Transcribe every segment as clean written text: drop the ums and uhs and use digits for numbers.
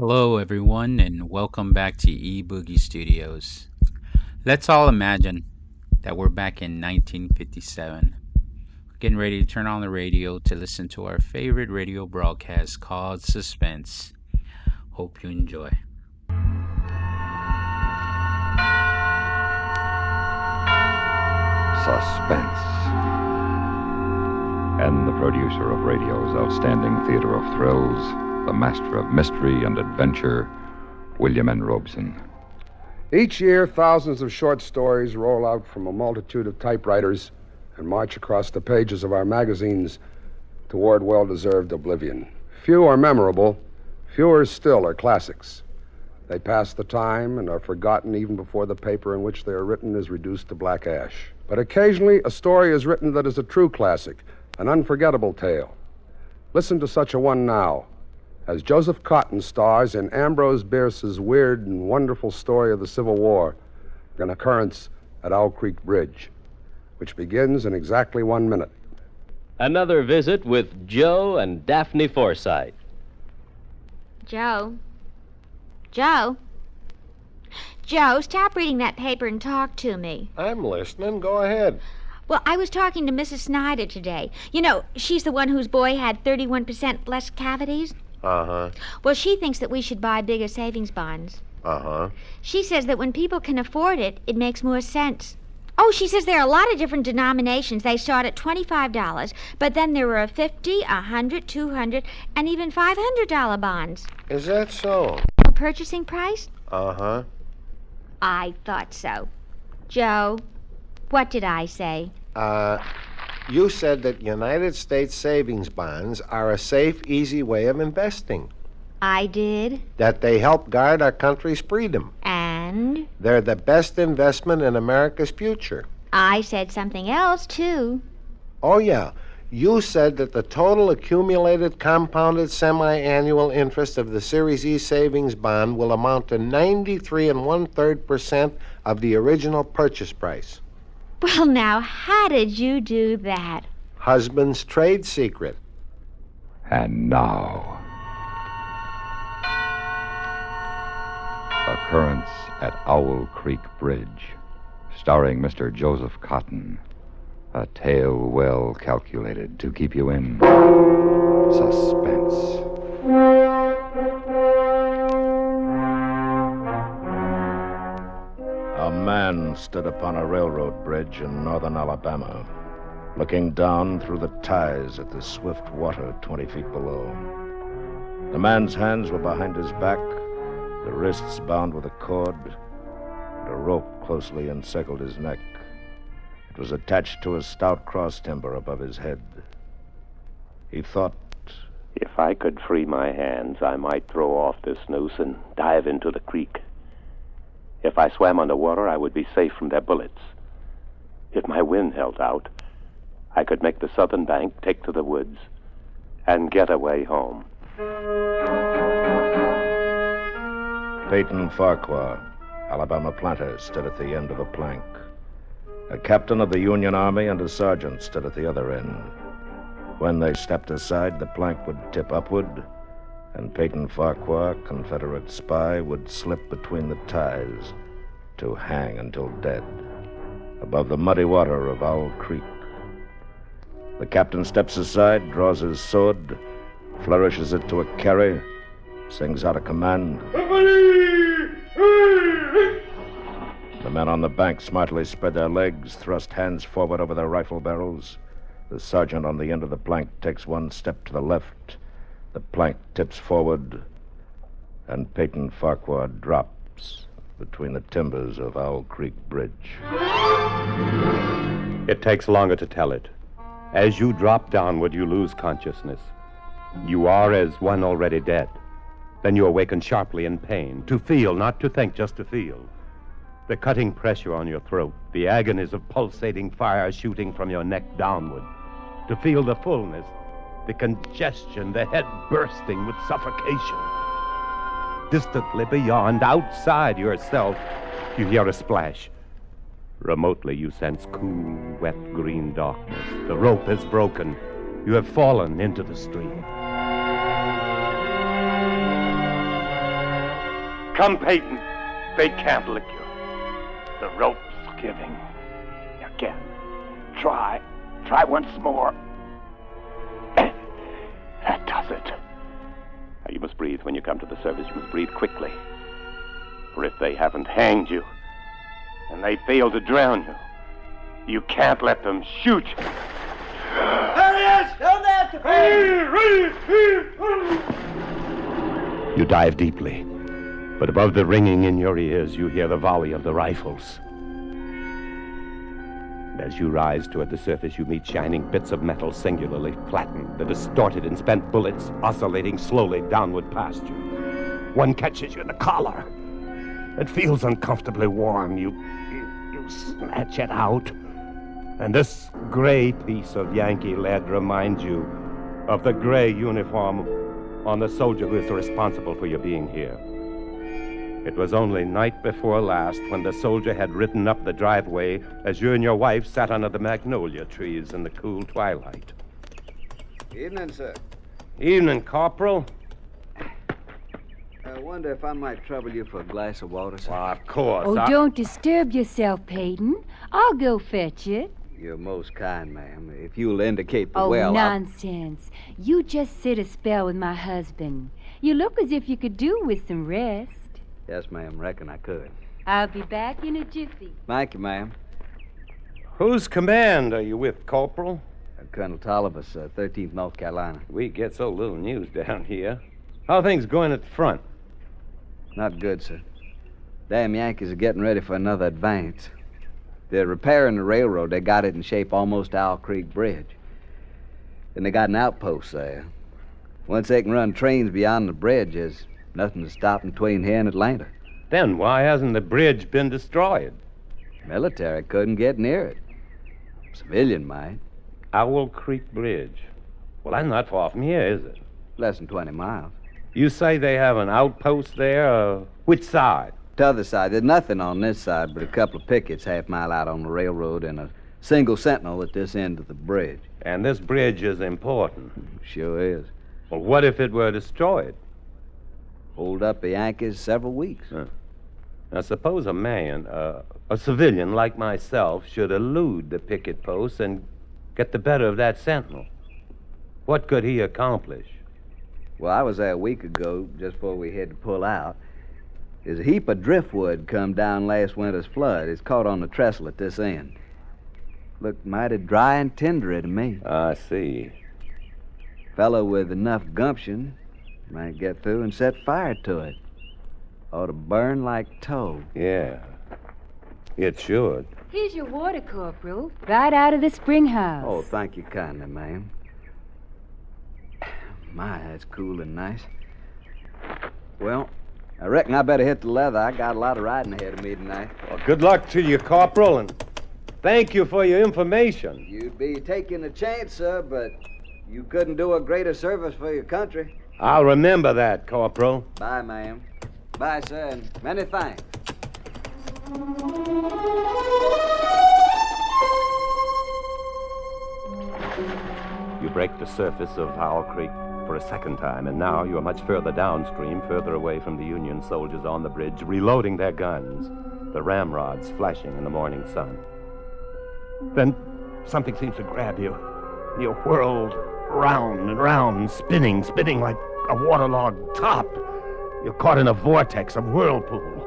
Hello, everyone, and welcome back to eBoogie Studios. Let's all imagine that we're back in 1957, getting ready to turn on the radio to listen to our favorite radio broadcast called Suspense. Hope you enjoy. Suspense. And the producer of radio's outstanding theater of thrills, the master of mystery and adventure, William N. Robeson. Each year, thousands of short stories roll out from a multitude of typewriters and march across the pages of our magazines toward well-deserved oblivion. Few are memorable, fewer still are classics. They pass the time and are forgotten even before the paper in which they are written is reduced to black ash. But occasionally, a story is written that is a true classic, an unforgettable tale. Listen to such a one now, as Joseph Cotton stars in Ambrose Bierce's weird and wonderful story of the Civil War, An Occurrence at Owl Creek Bridge, which begins in exactly 1 minute. Another visit with Joe and Daphne Forsythe. Joe? Joe? Joe, stop reading that paper and talk to me. I'm listening. Go ahead. Well, I was talking to Mrs. Snyder today. You know, she's the one whose boy had 31% less cavities. Uh-huh. Well, she thinks that we should buy bigger savings bonds. Uh-huh. She says that when people can afford it, it makes more sense. Oh, she says there are a lot of different denominations. They start at $25, but then there are 50, 100, 200, and even $500 bonds. Is that so? A purchasing price? Uh-huh. I thought so. Joe, what did I say? You said that United States savings bonds are a safe, easy way of investing. I did. That they help guard our country's freedom. And They're the best investment in America's future. I said something else, too. Oh, yeah. You said that the total accumulated compounded semi-annual interest of the Series E savings bond will amount to 93 1/3% of the original purchase price. Well, now, how did you do that? Husband's trade secret. And now, Occurrence at Owl Creek Bridge, starring Mr. Joseph Cotton. A tale well calculated to keep you in suspense. A man stood upon a railroad bridge in northern Alabama, looking down through the ties at the swift water 20 feet below. The man's hands were behind his back, the wrists bound with a cord, and a rope closely encircled his neck. It was attached to a stout cross timber above his head. He thought, if I could free my hands, I might throw off this noose and dive into the creek. If I swam underwater, I would be safe from their bullets. If my wind held out, I could make the southern bank, take to the woods, and get away home. Peyton Farquhar, Alabama planter, stood at the end of a plank. A captain of the Union Army and a sergeant stood at the other end. When they stepped aside, the plank would tip upward, and Peyton Farquhar, Confederate spy, would slip between the ties to hang until dead above the muddy water of Owl Creek. The captain steps aside, draws his sword, flourishes it to a carry, sings out a command. The men on the bank smartly spread their legs, thrust hands forward over their rifle barrels. The sergeant on the end of the plank takes one step to the left. The plank tips forward, and Peyton Farquhar drops between the timbers of Owl Creek Bridge. It takes longer to tell it. As you drop downward, you lose consciousness. You are as one already dead. Then you awaken sharply in pain, to feel, not to think, just to feel. The cutting pressure on your throat, the agonies of pulsating fire shooting from your neck downward. To feel the fullness, the congestion, the head bursting with suffocation. Distantly beyond, outside yourself, you hear a splash. Remotely, you sense cool, wet, green darkness. The rope is broken. You have fallen into the stream. come, Peyton. They can't lick you. The rope's giving. Again. Try. Try once more. That does it. Now, you must breathe when you come to the surface. You must breathe quickly. For if they haven't hanged you, and they fail to drown you, you can't let them shoot you. There he is! Down there! You dive deeply, but above the ringing in your ears, you hear the volley of the rifles. And as you rise toward the surface, you meet shining bits of metal singularly flattened, the distorted and spent bullets oscillating slowly downward past you. One catches you in the collar. It feels uncomfortably warm. You snatch it out. And this gray piece of Yankee lead reminds you of the gray uniform on the soldier who is responsible for your being here. It was only night before last when the soldier had ridden up the driveway as you and your wife sat under the magnolia trees in the cool twilight. Evening, sir. Evening, Corporal. I wonder if I might trouble you for a glass of water, sir. Well, of course. Oh, don't disturb yourself, Peyton. I'll go fetch it. You're most kind, ma'am. If you'll indicate the Oh, well, nonsense. You just sit a spell with my husband. You look as if you could do with some rest. Yes, ma'am. Reckon I could. I'll be back in a jiffy. Thank you, ma'am. Whose command are you with, Corporal? Colonel Tollivus, 13th North Carolina. We get so little news down here. How are things going at the front? Not good, sir. Damn Yankees are getting ready for another advance. They're repairing the railroad. They got it in shape almost to Owl Creek Bridge. And they got an outpost there. Once they can run trains beyond the bridge, there's nothing to stop them between here and Atlanta. Then why hasn't the bridge been destroyed? Military couldn't get near it. Civilian might. Owl Creek Bridge. Well, that's not far from here, is it? Less than 20 miles. You say they have an outpost there? Which side? T'other side. There's nothing on this side but a couple of pickets half-mile out on the railroad and a single sentinel at this end of the bridge. And this bridge is important. Sure is. Well, what if it were destroyed? Hold up the Yankees several weeks. Now, suppose a man, a civilian like myself, should elude the picket posts and get the better of that sentinel. What could he accomplish? Well, I was there a week ago, just before we had to pull out. There's a heap of driftwood come down last winter's flood. It's caught on the trestle at this end. Looked mighty dry and tendery to me. I see. Fellow with enough gumption might get through and set fire to it. Ought to burn like tow. Yeah, it should. Here's your water, Corporal. Right out of the spring house. Oh, thank you kindly, ma'am. My, that's cool and nice. Well, I reckon I better hit the leather. I got a lot of riding ahead of me tonight. Well, good luck to you, Corporal, and thank you for your information. You'd be taking a chance, sir, but you couldn't do a greater service for your country. I'll remember that, Corporal. Bye, ma'am. Bye, sir, and many thanks. You break the surface of Owl Creek for a second time, and now you are much further downstream, further away from the Union soldiers on the bridge, reloading their guns, the ramrods flashing in the morning sun. Then something seems to grab you. You're whirled round and round, spinning like a waterlogged top. You're caught in a vortex, a whirlpool.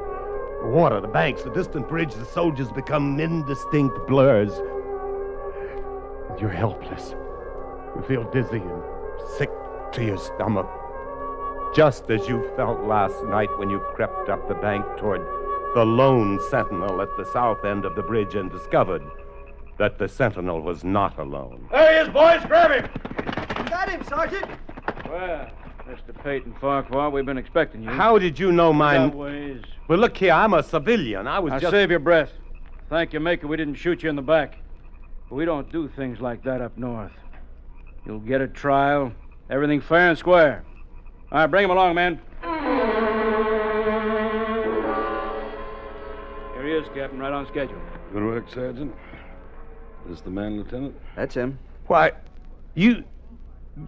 The water, the banks, the distant bridge, the soldiers become indistinct blurs. And you're helpless. You feel dizzy and sick to your stomach, just as you felt last night when you crept up the bank toward the lone sentinel at the south end of the bridge and discovered that the sentinel was not alone. There he is, boys! Grab him! Got him, Sergeant! Well, Mr. Peyton Farquhar, we've been expecting you. How did you know mine? That ways. Well, look here, I'm a civilian. I was Now, just... save your breath. Thank your maker we didn't shoot you in the back. We don't do things like that up north. You'll get a trial, everything fair and square. All right, bring him along, man. Here he is, Captain, right on schedule. Good work, Sergeant. This the man, Lieutenant? That's him. Why, you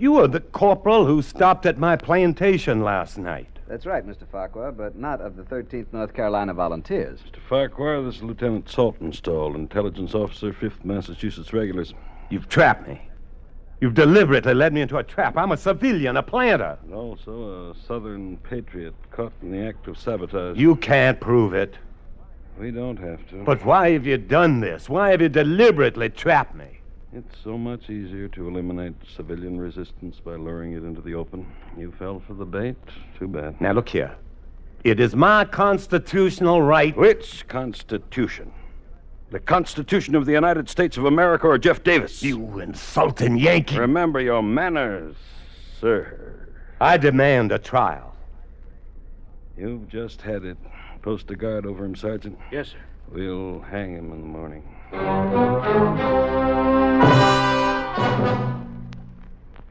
were the corporal who stopped at my plantation last night. That's right, Mr. Farquhar, but not of the 13th North Carolina Volunteers. Mr. Farquhar, this is Lieutenant Saltonstall, Intelligence Officer, 5th Massachusetts Regulars. You've trapped me. You've deliberately led me into a trap. I'm a civilian, a planter. And also a Southern patriot caught in the act of sabotage. You can't prove it. We don't have to. But why have you done this? Why have you deliberately trapped me? It's so much easier to eliminate civilian resistance by luring it into the open. You fell for the bait. Too bad. Now, look here. It is my constitutional right. Which Constitution? The Constitution of the United States of America or Jeff Davis? You insulting Yankee. Remember your manners, sir. I demand a trial. You've just had it. Post a guard over him, Sergeant. Yes, sir. We'll hang him in the morning.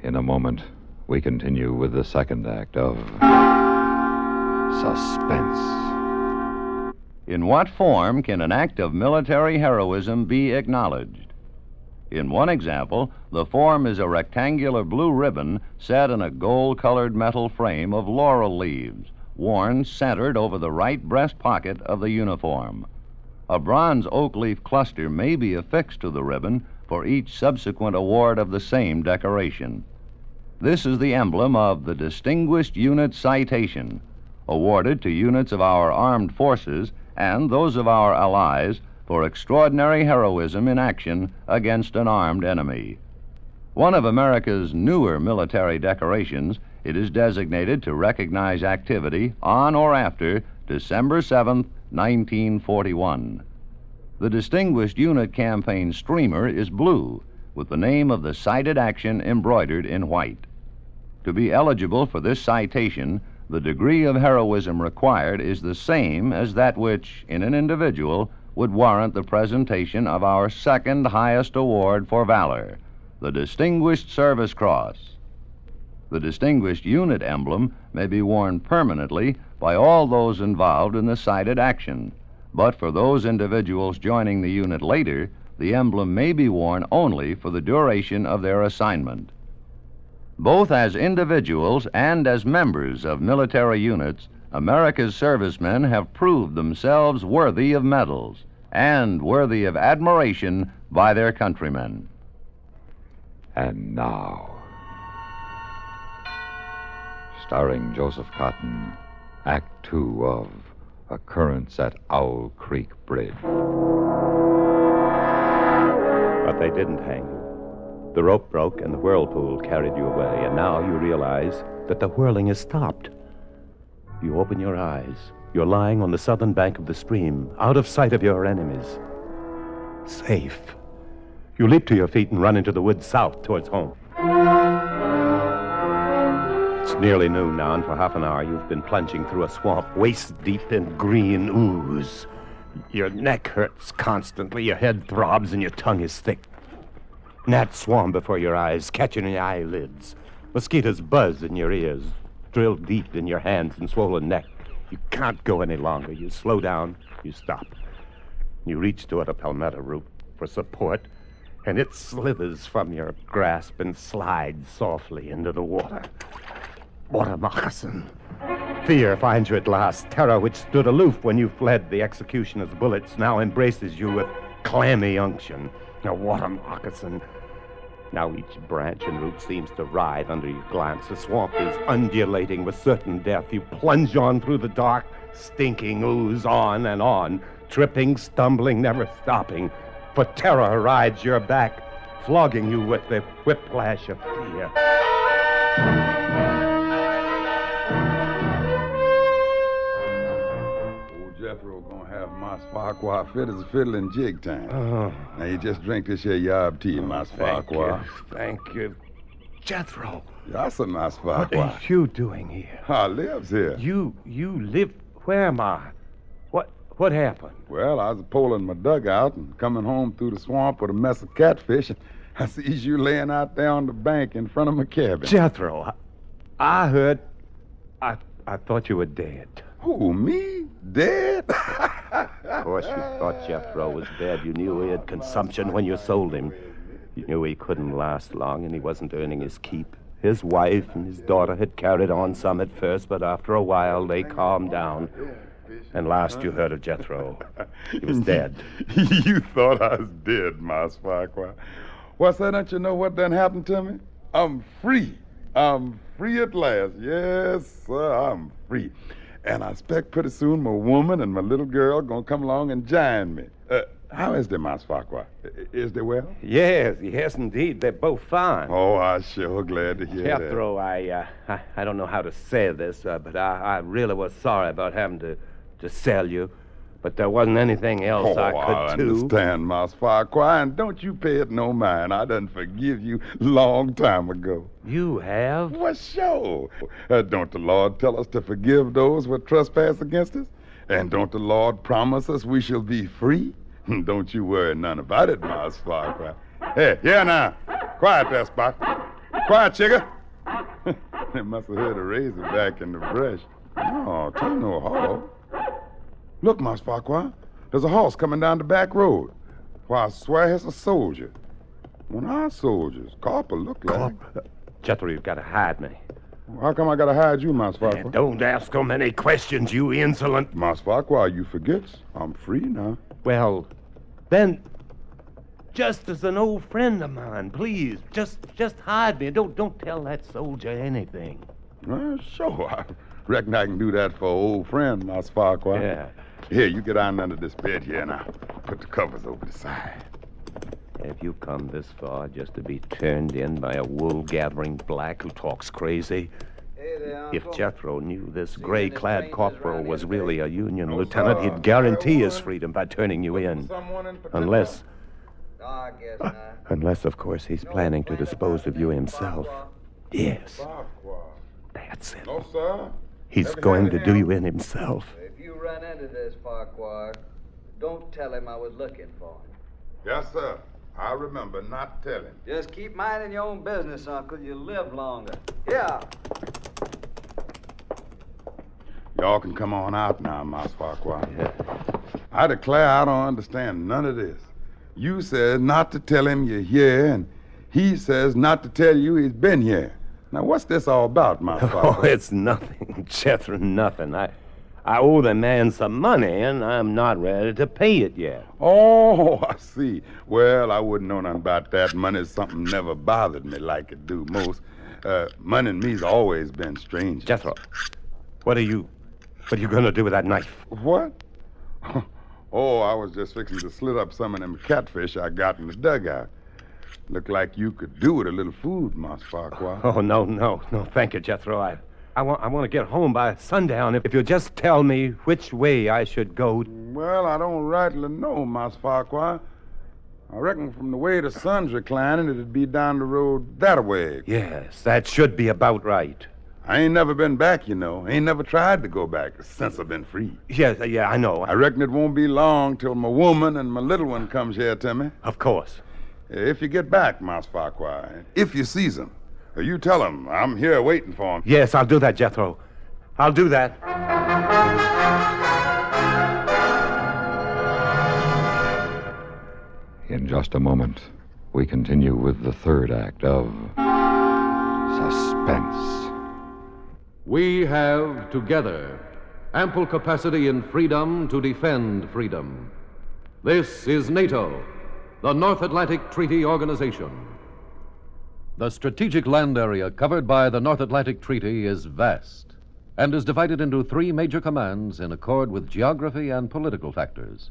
In a moment, we continue with the second act of Suspense. In what form can an act of military heroism be acknowledged? In one example, the form is a rectangular blue ribbon set in a gold-colored metal frame of laurel leaves, worn centered over the right breast pocket of the uniform. A bronze oak leaf cluster may be affixed to the ribbon for each subsequent award of the same decoration. This is the emblem of the Distinguished Unit Citation, awarded to units of our armed forces and those of our allies for extraordinary heroism in action against an armed enemy. One of America's newer military decorations, it is designated to recognize activity on or after December 7th, 1941. The Distinguished Unit Campaign streamer is blue, with the name of the cited action embroidered in white. To be eligible for this citation, the degree of heroism required is the same as that which, in an individual, would warrant the presentation of our second highest award for valor, the Distinguished Service Cross. The Distinguished Unit emblem may be worn permanently by all those involved in the cited action, but for those individuals joining the unit later, the emblem may be worn only for the duration of their assignment. Both as individuals and as members of military units, America's servicemen have proved themselves worthy of medals and worthy of admiration by their countrymen. And now, starring Joseph Cotton, Act Two of Occurrence at Owl Creek Bridge. But they didn't hang you. The rope broke and the whirlpool carried you away, and now you realize that the whirling has stopped. You open your eyes. You're lying on the southern bank of the stream, out of sight of your enemies. Safe. You leap to your feet and run into the woods south towards home. It's nearly noon now, and for half an hour you've been plunging through a swamp waist-deep in green ooze. Your neck hurts constantly, your head throbs, and your tongue is thick. Gnats swarm before your eyes, catching your eyelids. Mosquitoes buzz in your ears, drill deep in your hands and swollen neck. You can't go any longer. You slow down, you stop. You reach toward a palmetto root for support, and it slithers from your grasp and slides softly into the water. Water moccasin. Fear finds you at last. Terror, which stood aloof when you fled the executioner's bullets, now embraces you with clammy unction. A water moccasin. Now each branch and root seems to writhe under your glance. The swamp is undulating with certain death. You plunge on through the dark, stinking ooze, on and on, tripping, stumbling, never stopping. For terror rides your back, flogging you with the whiplash of fear. Jethro gonna have Mas Farquhar fit as a fiddle in jig time. Oh. Now you just drink this here yob tea, Mas Farquhar. Thank you. Jethro. That's a Mas Farquhar. What are you doing here? I lives here. You live... Where am I? What happened? Well, I was pulling my dugout and coming home through the swamp with a mess of catfish, and I sees you laying out there on the bank in front of my cabin. Jethro, I heard... I thought you were dead. Who, me? Dead? Of course you thought Jethro was dead. You knew he had consumption when you sold him. You knew he couldn't last long and he wasn't earning his keep. His wife and his daughter had carried on some at first, but after a while they calmed down. And last you heard of Jethro, he was dead. You thought I was dead, Mas Farquhar. What's that? Don't you know what done happened to me? I'm free. I'm free at last. Yes, sir, I'm free. And I expect pretty soon my woman and my little girl gonna come along and join me. How is they, Mas Farquhar? Is they well? Yes, indeed. They're both fine. Oh, I'm sure glad to hear Jethro, I don't know how to say this, but I really was sorry about having to sell you. But there wasn't anything else I could do. I understand, Mas Farquhar, and don't you pay it no mind. I done forgive you long time ago. You have? Well, sure. Don't the Lord tell us to forgive those who trespass against us? And don't the Lord promise us we shall be free? Don't you worry none about it, Mas Farquhar. Hey, here now. Quiet there, Spot. Quiet, chigger. They must have heard a razor back in the brush. No, ain't no horse. Look, Mas Farquhar, there's a horse coming down the back road. Why, I swear it's a soldier. One of our soldiers. Corporal look like. Jethro, you've got to hide me. How come I gotta hide you, Mas Farquhar? Don't ask so many questions, you insolent. Mas Farquhar, you forgets. I'm free now. Well, then, just as an old friend of mine, please, just hide me. Don't tell that soldier anything. Well, sure. I reckon I can do that for an old friend, Mas Farquhar. Yeah. Here, you get on under this bed here now. Put the covers over the side. Have you come this far just to be turned in by a wool-gathering black who talks crazy? Hey there, If Uncle. Jethro knew this gray-clad corporal was really a Union lieutenant, he'd guarantee his freedom by turning you in. Unless, of course, he's planning to dispose of you himself. Yes. That's it. No, sir. He's going to do you in himself. If you run into this, Farquhar, don't tell him I was looking for him. Yes, sir. I remember not telling. Just keep minding your own business, Uncle. You'll live longer. Yeah. Y'all can come on out now, Mas Farquhar. I declare I don't understand none of this. You says not to tell him you're here, and he says not to tell you he's been here. Now, what's this all about, Mas Farquhar? Oh, it's nothing, Jethro, nothing. I owe the man some money, and I'm not ready to pay it yet. Oh, I see. Well, I wouldn't know nothing about that. Money's something never bothered me like it do most. Money and me's always been strange. Jethro, what are you going to do with that knife? What? Oh, I was just fixing to slit up some of them catfish I got in the dugout. Looked like you could do with a little food, Mas Farquhar. Oh, no, thank you, Jethro. I want to get home by sundown. If you'll just tell me which way I should go. Well, I don't rightly know, Mas Farquhar. I reckon from the way the sun's reclining, it'd be down the road that way. Yes, that should be about right. I ain't never been back, you know. Ain't never tried to go back since I've been free. Yes, yeah, I know. I reckon it won't be long till my woman and my little one comes here to me. Of course. If you get back, Mas Farquhar, if you sees them, you tell them I'm here waiting for them. Yes, I'll do that, Jethro. I'll do that. In just a moment, we continue with the third act of Suspense. We have, together, ample capacity and freedom to defend freedom. This is NATO, the North Atlantic Treaty Organization. The strategic land area covered by the North Atlantic Treaty is vast and is divided into three major commands in accord with geography and political factors: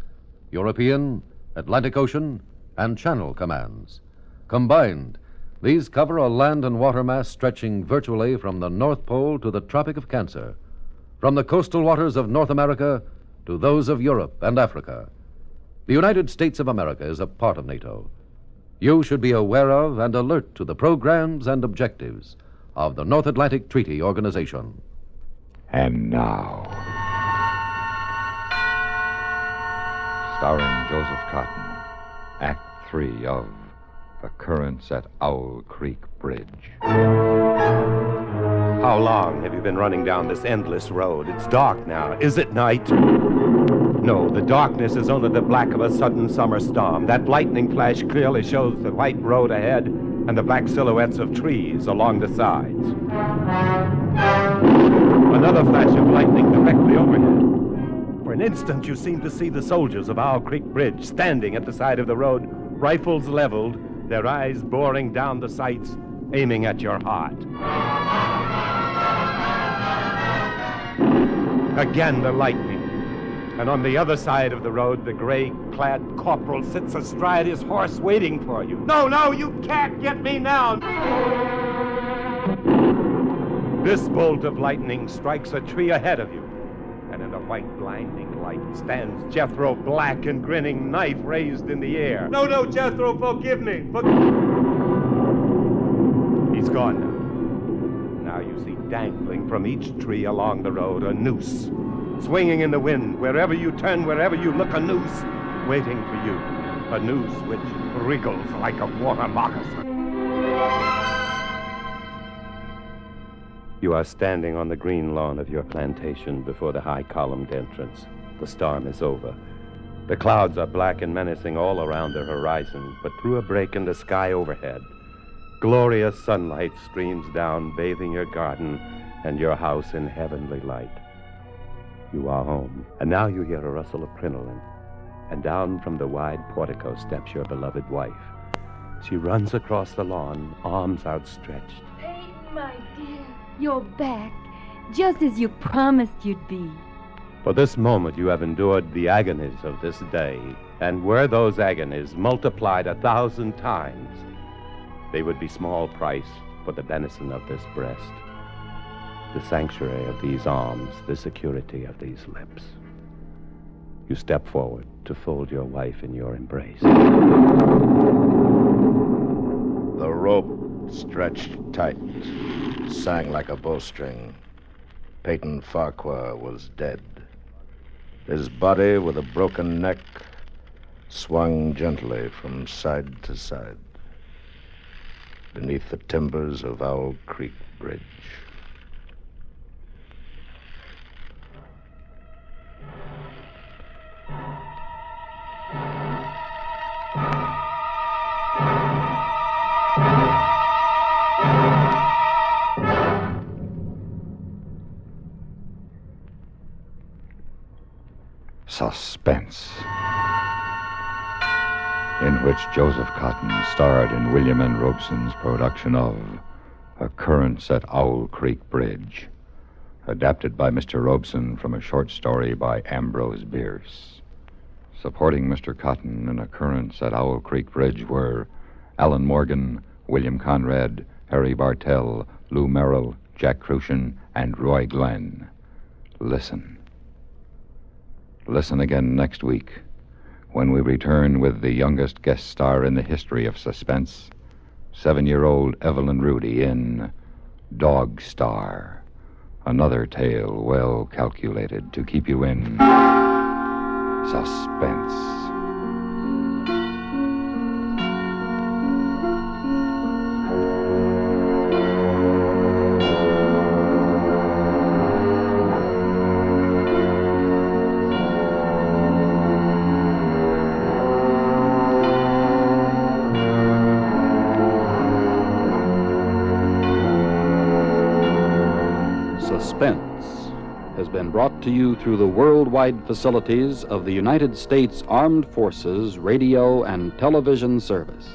European, Atlantic Ocean, and Channel commands. Combined, these cover a land and water mass stretching virtually from the North Pole to the Tropic of Cancer, from the coastal waters of North America to those of Europe and Africa. The United States of America is a part of NATO. You should be aware of and alert to the programs and objectives of the North Atlantic Treaty Organization. And now, starring Joseph Cotton, Act 3 of Occurrence at Owl Creek Bridge. How long have you been running down this endless road? It's dark now. Is it night? No, the darkness is only the black of a sudden summer storm. That lightning flash clearly shows the white road ahead. and the black silhouettes of trees along the sides. Another flash of lightning directly overhead. For an instant, you seem to see the soldiers of Owl Creek Bridge standing at the side of the road, rifles leveled, their eyes boring down the sights, aiming at your heart. Again, the lightning. And on the other side of the road, the gray-clad corporal sits astride his horse waiting for you. No, you can't get me now! This bolt of lightning strikes a tree ahead of you, and in the white blinding light stands Jethro, black and grinning, knife raised in the air. No, Jethro, forgive me. He's gone now. Now you see dangling from each tree along the road a noose, swinging in the wind. Wherever you turn, wherever you look, a noose waiting for you. A noose which wriggles like a water moccasin. You are standing on the green lawn of your plantation before the high-columned entrance. The storm is over. The clouds are black and menacing all around the horizon, but through a break in the sky overhead, glorious sunlight streams down, bathing your garden and your house in heavenly light. You are home, and now you hear a rustle of crinoline, and down from the wide portico steps your beloved wife. She runs across the lawn, arms outstretched. Aiden, my dear, you're back, just as you promised you'd be. For this moment you have endured the agonies of this day, and were those agonies multiplied 1,000 times, they would be small price for the benison of this breast, the sanctuary of these arms, the security of these lips. You step forward to fold your wife in your embrace. The rope stretched tight, sang like a bowstring. Peyton Farquhar was dead. His body, with a broken neck, swung gently from side to side beneath the timbers of Owl Creek Bridge. Suspense, in which Joseph Cotton starred in William N. Robeson's production of Occurrence at Owl Creek Bridge, adapted by Mr. Robeson from a short story by Ambrose Bierce. Supporting Mr. Cotton in Occurrence at Owl Creek Bridge were Alan Morgan, William Conrad, Harry Bartell, Lou Merrill, Jack Crucian, and Roy Glenn. Listen. Listen again next week when we return with the youngest guest star in the history of suspense, 7-year-old Evelyn Rudy in Dog Star, another tale well calculated to keep you in suspense. Suspense has been brought to you through the worldwide facilities of the United States Armed Forces Radio and Television Service.